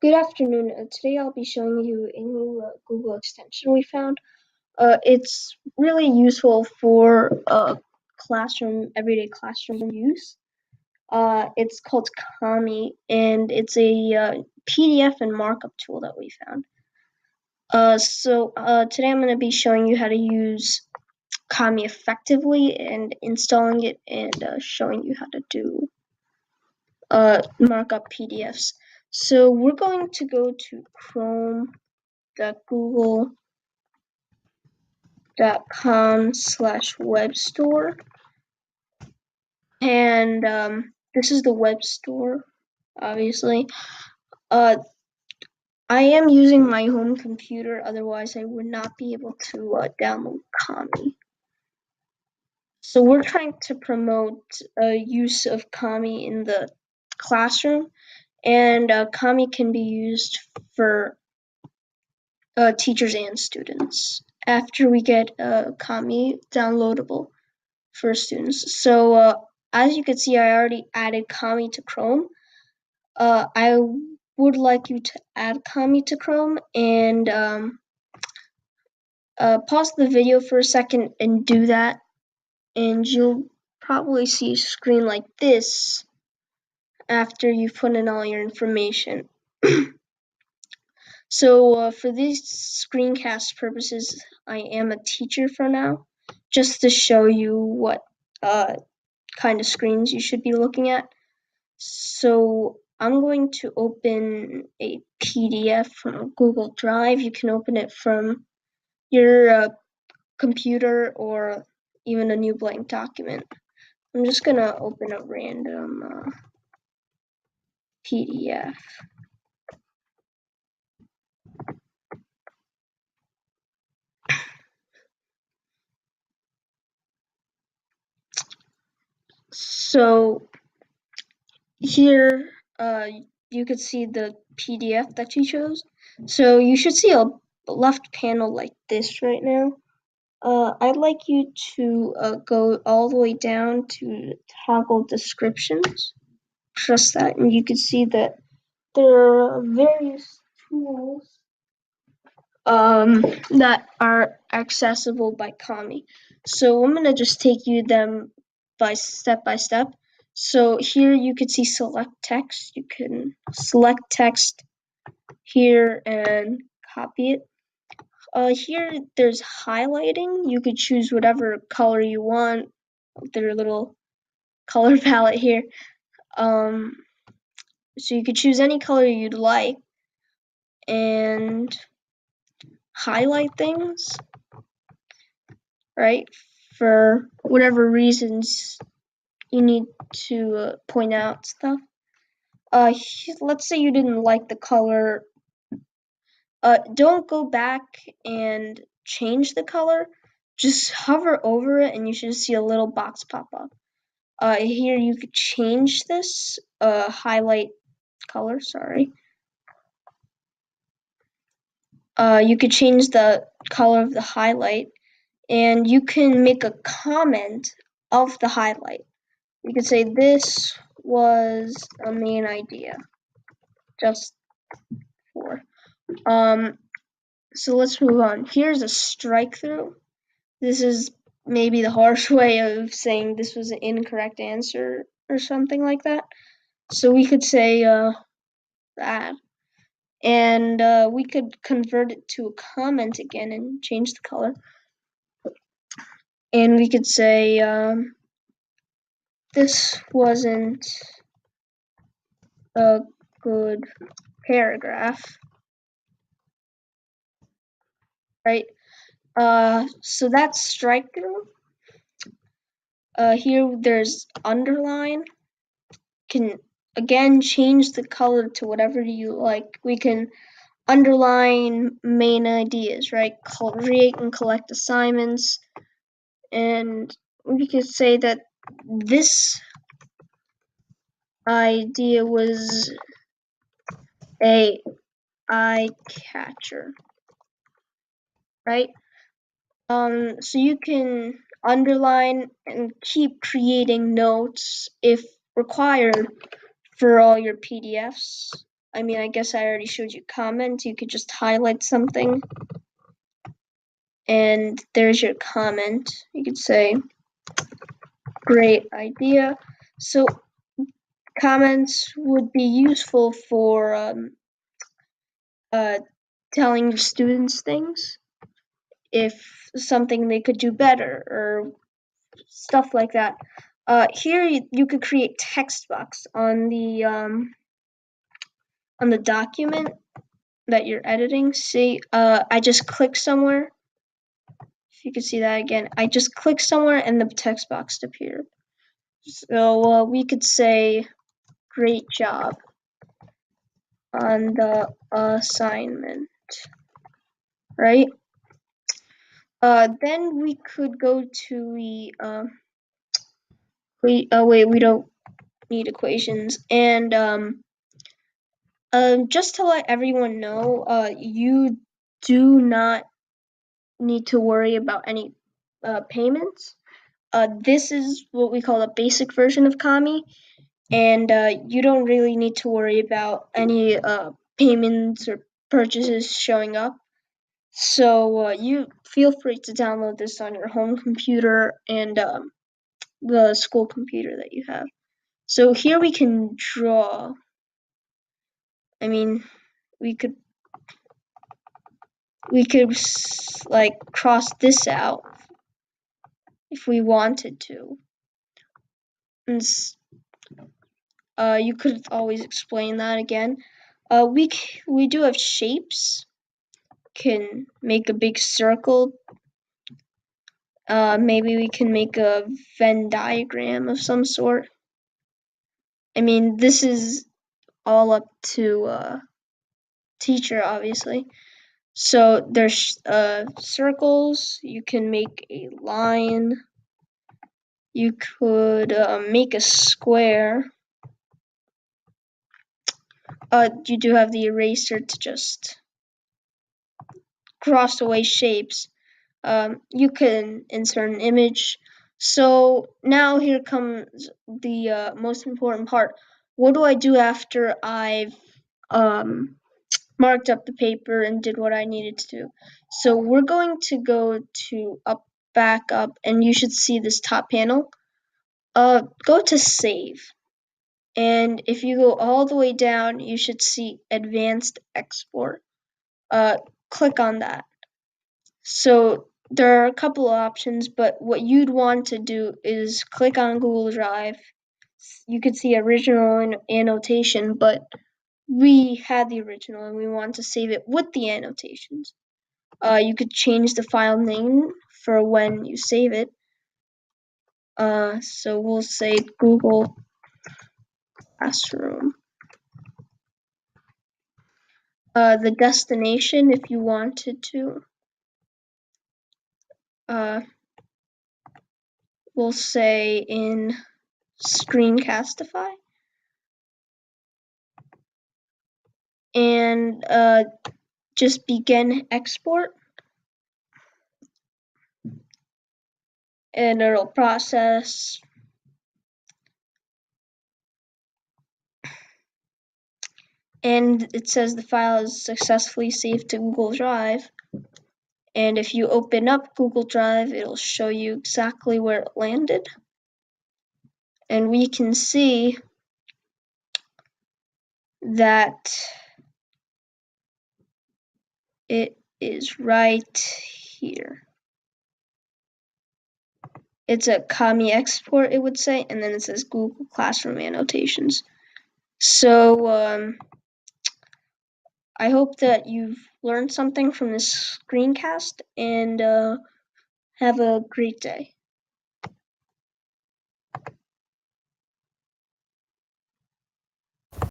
Good afternoon. Today I'll be showing you a new Google extension we found. It's really useful for everyday classroom use. It's called Kami, and it's a PDF and markup tool that we found. Today I'm going to be showing you how to use Kami effectively and installing it and showing you how to do markup PDFs. So we're going to go to Chrome.google.com/web store, and this is the web store, obviously. I am using my home computer, otherwise I would not be able to download Kami. So we're trying to promote use of Kami in the classroom, and Kami can be used for teachers and students after we get Kami downloadable for students. So as you can see, I already added Kami to Chrome. I would like you to add Kami to Chrome and pause the video for a second and do that, and you'll probably see a screen like this after you've put in all your information. So for these screencast purposes, I am a teacher for now, just to show you what kind of screens you should be looking at. So I'm going to open a PDF from Google Drive. You can open it from your computer or even a new blank document. I'm just going to open a random PDF. So here you could see the PDF that you chose. So you should see a left panel like this right now. I'd like you to go all the way down to toggle descriptions. Press that, and you can see that there are various tools that are accessible by Kami. So I'm gonna just take you them by step. So here you can see select text. You can select text here and copy it. Here there's highlighting. You could choose whatever color you want. Their little color palette here. So you could choose any color you'd like and highlight things, right? For whatever reasons you need to point out stuff. Let's say you didn't like the color. Don't go back and change the color. Just hover over it and you should see a little box pop up. Here you could change this highlight color, sorry. You could change the color of the highlight, and you can make a comment of the highlight. You could say this was a main idea, just for. So let's move on. Here's a strike through. This is maybe the harsh way of saying this was an incorrect answer or something like that. So we could say that. And we could convert it to a comment again and change the color. And we could say this wasn't a good paragraph, right? So that's strike through. Here there's underline. Can again change the color to whatever you like. We can underline main ideas, right? Create and collect assignments, and we could say that this idea was a eye catcher, right? So you can underline and keep creating notes if required for all your PDFs. I mean, I guess I already showed you comment. You could just highlight something. And there's your comment. You could say, great idea. So comments would be useful for telling your students things, if something they could do better or stuff like that. Here you could create text box on the document that you're editing. See, I just click somewhere. If you could see that again, I just click somewhere and the text box appeared. So we could say, great job on the assignment, right? Then we could go to the we don't need equations, and just to let everyone know, you do not need to worry about any payments. This is what we call a basic version of Kami, and you don't really need to worry about any payments or purchases showing up. So you feel free to download this on your home computer and the school computer that you have. So here we can draw. I mean, we could like cross this out if we wanted to. And you could always explain that again. We do have shapes. Can make a big circle. Maybe we can make a Venn diagram of some sort. I mean, this is all up to teacher, obviously. So there's circles. You can make a line. You could make a square. You do have the eraser to just cross away shapes. You can insert an image. So now here comes the most important part. What do I do after I've marked up the paper and did what I needed to do? So we're going to go to back up, and you should see this top panel. Go to save. And if you go all the way down, you should see advanced export. Click on that. So there are a couple of options, but what you'd want to do is click on Google Drive. You could see original annotation, but we had the original and we want to save it with the annotations. You could change the file name for when you save it. So we'll say Google Classroom. The destination, if you wanted to, we'll say in Screencastify. And just begin export. And it'll process. And it says the file is successfully saved to Google Drive. And if you open up Google Drive, it'll show you exactly where it landed. And we can see that it is right here. It's a Kami export, it would say, and then it says Google Classroom annotations. So I hope that you've learned something from this screencast, and have a great day.